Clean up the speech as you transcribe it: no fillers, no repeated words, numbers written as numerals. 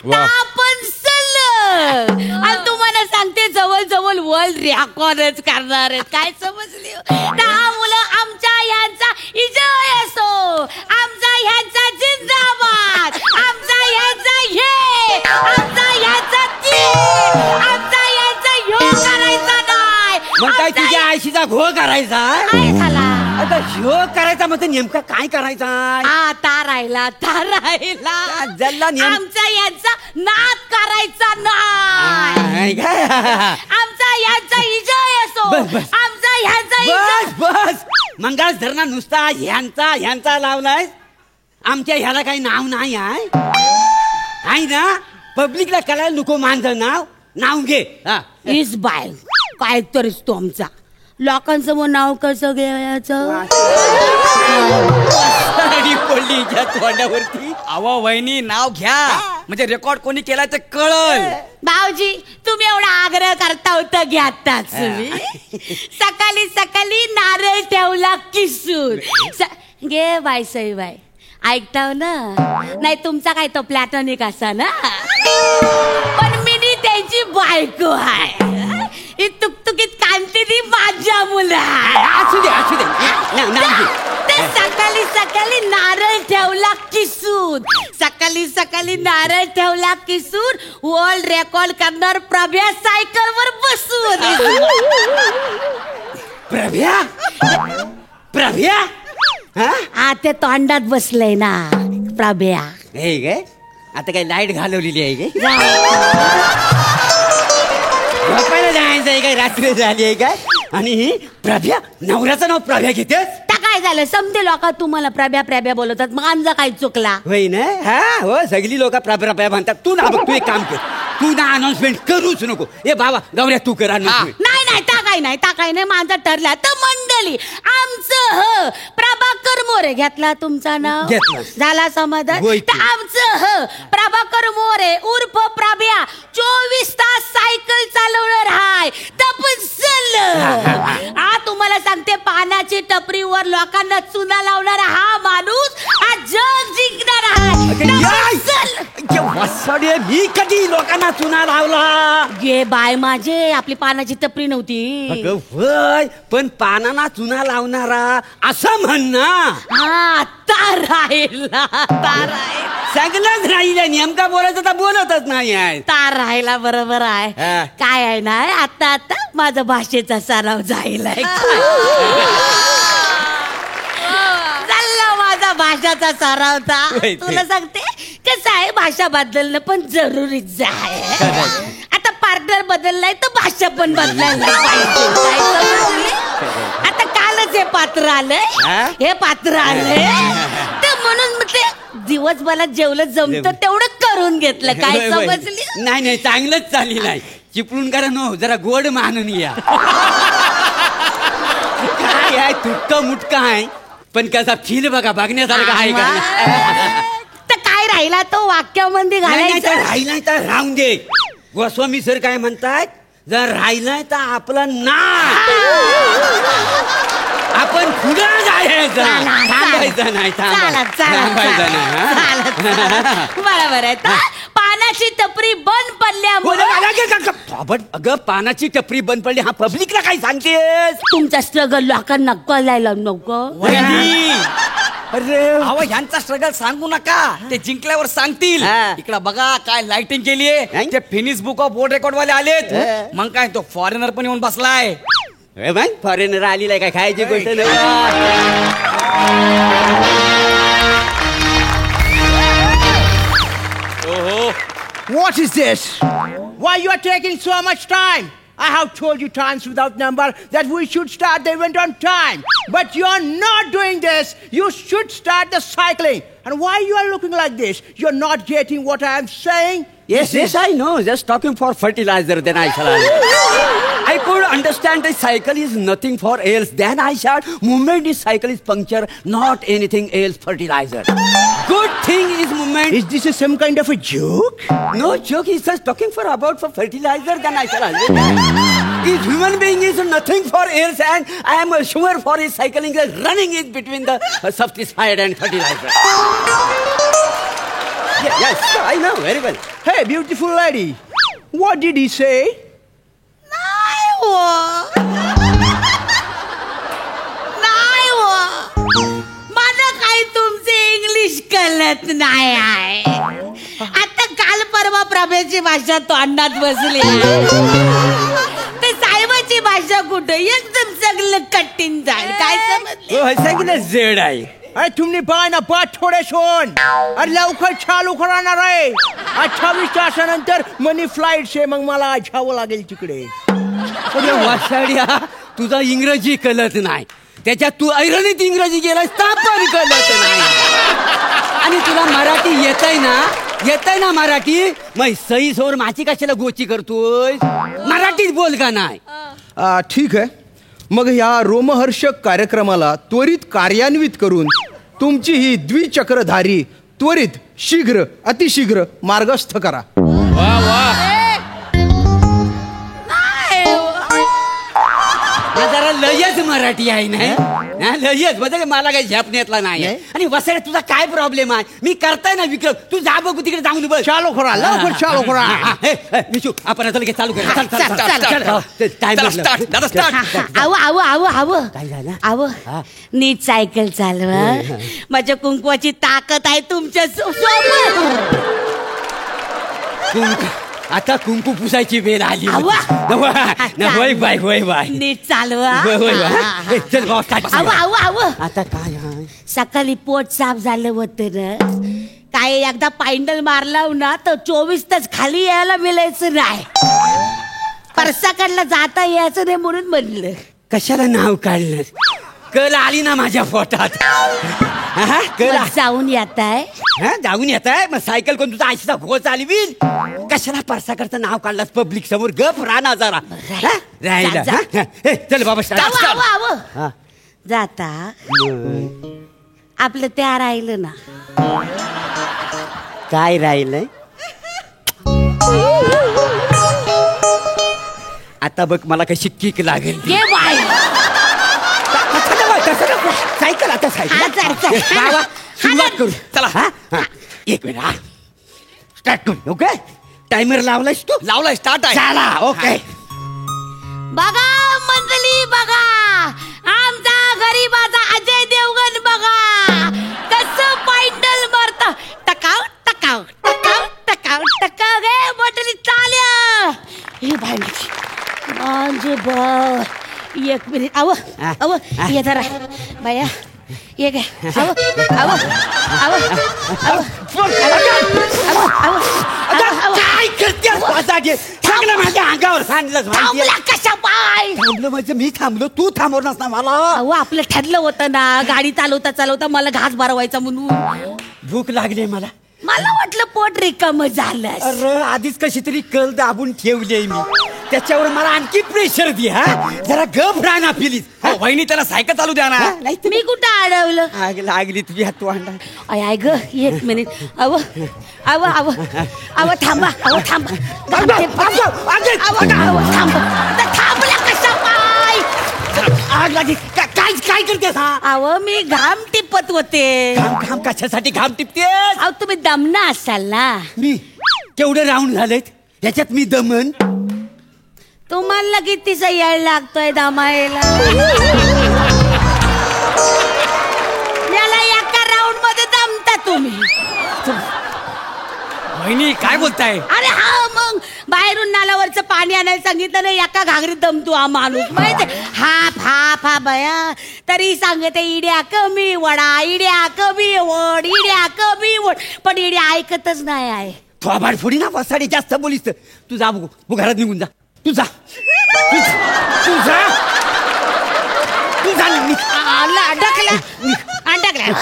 आता आपण आणि तुम्हाला सांगते जवळ जवळ वर्ल्ड रेकॉर्डच करणार आहेत. काय समजली? मुलं आमच्या ह्यांचा विजय असो, आमचा ह्यांचा जिंदाबाद, आमचा ह्यांचा हे, आमचा ह्यांचा ते, आमचा ह्यांचा ह्यो करायचा नाही. मग काय तुझ्या आयशीचा घोळ करायचा? काय झाला आता ह्यो करायचा मग नेमकं काय करायचा? आता राहिला आमचा यांचा नाद करायचा नाही. आमचा यांचा विजय असो, आमचा ह्यांचा बस मंगळ धरणा नुसता ह्यांचा लावलाय. आमच्या ह्याला काही नाव नाही आहे ना. पब्लिकला कळायला नको माझं नाव घे. इस बाय काय तरीच तुमचा लोकांसमोर नाव कसं घ्यायचं? तोंडावरती अहो वहिनी नाव घ्या म्हणजे रेकॉर्ड कोणी केलाय ते कळल. भाऊजी तुम्ही एवढा आग्रह करता होता घ्याताच. सकाळी सकाळी नारळ ठेवला किसून घे बाय सई बाय. ऐकताव ना? नाही तुमचा काय तो प्लॅटॉनिक असा ना. पण मी त्यांची बायको आहे. ही तुकतुकीत कांतीनी माझ्या मुलं. असू दे ते सकाळी सकाळी नारळ ठेवला किसून, सकाळी सकाळी नारळ ठेवला किसून वर्ल्ड रेकॉर्ड करणार प्रभ्या सायकल वर बसून. प्रभ्या ते तोंडात बसलंय ना प्रभ्या. हे गे आता काय लाईट घालवलेली आहे गे? झोपायला जायचं आहे काय? रात्री झाली आहे काय? आणि प्रभ्या नवऱ्याचं नाव प्रभ्या घेतेस? काय झालं? समजे लोक तुम्हाला प्रभ्या बोलतात, मग आमचा काय चुकला? होय ना. हो सगळी लोक प्रभ्या म्हणतात. तू तू एक काम कर, तू ना अनाउन्समेंट करूच नको. ए बाबा गौऱ्या तू कर. नाही टाकाय नाही माझं ठरलं तर मंडळी आमचं प्रभाकर मोरे घेतला तुमचा नाव झाला समाधान. आमचं प्रभाकर मोरे उर्फ प्रभ्या 24 तास सायकल चालवणार हाय. तुम्हाला सांगते पानाची टपरीवर लोकांना चुना लावणारा हा माणूस आज जग जिंकणार आहे. मी कधी लोकांना चुना लावला? गे बाय माझे आपली पानाची टपरी नव्हती. वय पण पानाला चुना लावणारा असं म्हण ना. आता राहिला सगळंच राहिलं. नेमका बोलायचं तर बोलतच नाही आहे. तार राहिला बरोबर आहे. काय आहे ना आता माझा भाषेचा सराव जायलाय. चालला माझा भाषाचा सराव. तुला सांगते कसं आहे भाषा बदलणं पण जरुरीच आहे. आता पार्टनर बदललाय तर भाषा पण बदलायला पाहिजे. आता कालच हे पात्र आलंय तर म्हणून ते दिवसभरात जेवलं जमतं तेवढं करून घेतलं. काय समजली? नाही चांगलंच चालली नाही. चिपळूण करा नो जरा गोड मानून या. काय आहे तुटका मुटका आहे पण कसा फील बघा बघण्यासारखा आहे का? तर काय राहिला तो वाक्यामध्ये घालायचा? राहिलाय तर राहून दे. गोस्वामी सर काय म्हणतात? जर राहिलाय तर आपलं ना आपण पुढे जायचं, थांबायचं नाही. बरोबर आहे. पानाची टपरी बंद पडल्यामुळे अगं पानाची टपरी बंद पडली हा पब्लिकला काय सांगतेस? तुमचा स्ट्रगल लोकांना कळायला नको. अरे अहो ह्यांचा स्ट्रगल सांगू नका. ते जिंकल्यावर सांगतील. इकडे बघा काय लाइटिंग केलीये. ते finish book of world record वाले आलेत. मग काय तो फॉरेनर पण येऊन बसलाय. फॉरेनर आलेला काय खायची गोष्ट नाही. What is this? Why you are taking so much time? I have told you times without number that we should start the event on time. But you are not doing this. You should start the cycling. And why you are looking like this? You are not getting what I am saying? Yes, I know. Just talking for fertilizer, then I shall. I could understand the cycle is nothing for else. Then I shall. Movement is cycle is puncture, not anything else. Fertilizer. Good thing is movement. Is this some kind of a joke? No joke. He's just talking for fertilizer. Then I shall. Is human being is nothing for else, and I am sure for his cycling is running is between the substitute and fertilizer. Yes, I know very well. Hey, beautiful lady. What did he say? नाही मला काही तुमचे English कळत नाही आहे. आता काल परवा प्रभेची भाषा तोंडात बसली ते साहेबाची भाषा कुठे एकदम सगळं कठीण जाईल काय समजलं. हो सांगितलं जेड आहे. अरे तुमने पाय ना पाठ थोडे सोन. अरे लवकर चालू करणार आहे. 28 तासानंतर मनी फ्लाईट शे मग मला जावं लागेल तिकडे. वासाड्या तुझा इंग्रजी कळत नाही त्याच्यात तू ऐरणीत इंग्रजी गेलास पण कळत नाही आणि तुला मराठी येतय ना मराठी मग सई सोर माझी कशाला गोची करतोय मराठीत बोल का नाही. ठीक आहे मग ह्या रोमहर्षक कार्यक्रमाला त्वरित कार्यान्वित करून तुमची ही द्विचक्रधारी त्वरित शीघ्र अतिशीघ्र मार्गस्थ करा. जरा लयच मराठी आहे नाही लयच म्हणजे मला काही झेपण्यातला नाही आणि वसाड्या तुझा काय प्रॉब्लेम आहे मी करताय ना विक्रम तू जा बघू तिकडे जाऊन बघ. चालू करा लवकर चालू करा. मिशू आपण आता लगेच चालू करूया. काय झालं? आव नीट सायकल चालवा. माझ्या कुंकवाची ताकद आहे तुमच्या सोबत. आता कुंकू पुसायची वेळ आली होय बाय नीट चालवा. चल बाबा आता काय सकाळी पोट साफ झालं होतं ना काय एकदा पायंडल मारला ना तर 24 तास खाली यायला मिळायचं नाही. परसाकडला जाता यायचं नाही म्हणून म्हणलं. कशाला नाव काढलं कल आली ना माझ्या पोटात. जाऊन येत आहे जाऊन येत आहे मग सायकल कोण तुझा आईचा घो चालवील कशाला परसाकडचं नाव काढलास पब्लिक समोर गप राहणार जरा राहिला. चल बाबा जाता आपलं त्या राहिलं ना. काय राहिलंय आता बघ मला कशी किक लागेल. सायकल आता सुरुवात करू चला. एक मिनिट स्टार्ट करू. ओके टायमर लावलायस तू लावलाय स्टार्ट आहे. चला ओके. बघा मंडळी बघा आमचा गरीबाचा अजय देवगण बघा कसं पायंडल मारता टकाव टकाव टकाव टकाव टकाव गे मंडळी चाल्या. हे भांडी म्हणजे बा एक मिनिट आव ये जरा बाया ये काय काय करतेस चांगलं माझ्या अंगावर थांबला कशा पाय. थांबलं म्हणजे मी थांबलो तू थांबवणार ना मला. अहो आपलं ठरलं होतं ना गाडी चालवता मला घास भरवायचा म्हणून. भूक लागली मला वाटलं पोट रिकामं झालं. अरे आधीच कशी तरी कल दाबून ठेवली मी त्याच्यावर मला आणखी प्रेशर दे. जरा गप राहणार प्लीज. वहिनी त्याला सायकल चालू द्या ना. मी कुठं अडवलं. आग लागली तुझी हात वांडा. आय ग एक मिनिट अव थांबा थांबला कशा पाय. आग लागली काय करतेस. मी घाम टिपत होते. घाम कशासाठी घाम टिपतेस. अहो तुम्ही दमना असाल ना. मी केवढे राऊंड झालेत याच्यात मी दमन. तुम्हाला कितीचा यायला लागतोय दमायला. याला एका राऊंड मध्ये दमता तुम्ही. वहिनी काय बोलताय. अरे हा मग बाहेरून नाल्यावरचं पाणी आणायला सांगितलं ना एका घागरीत दमतो हा माणूस माहिती. हा बया तरी सांगते इड्या कमी वडा इड्या कमी वड इड्या कमी वड पण इड्या ऐकतच नाही आहे. थोबाड फोडी ना वसाडी जास्त बोलीस तू जा बघू घरात निघून जा. तू जा अडकला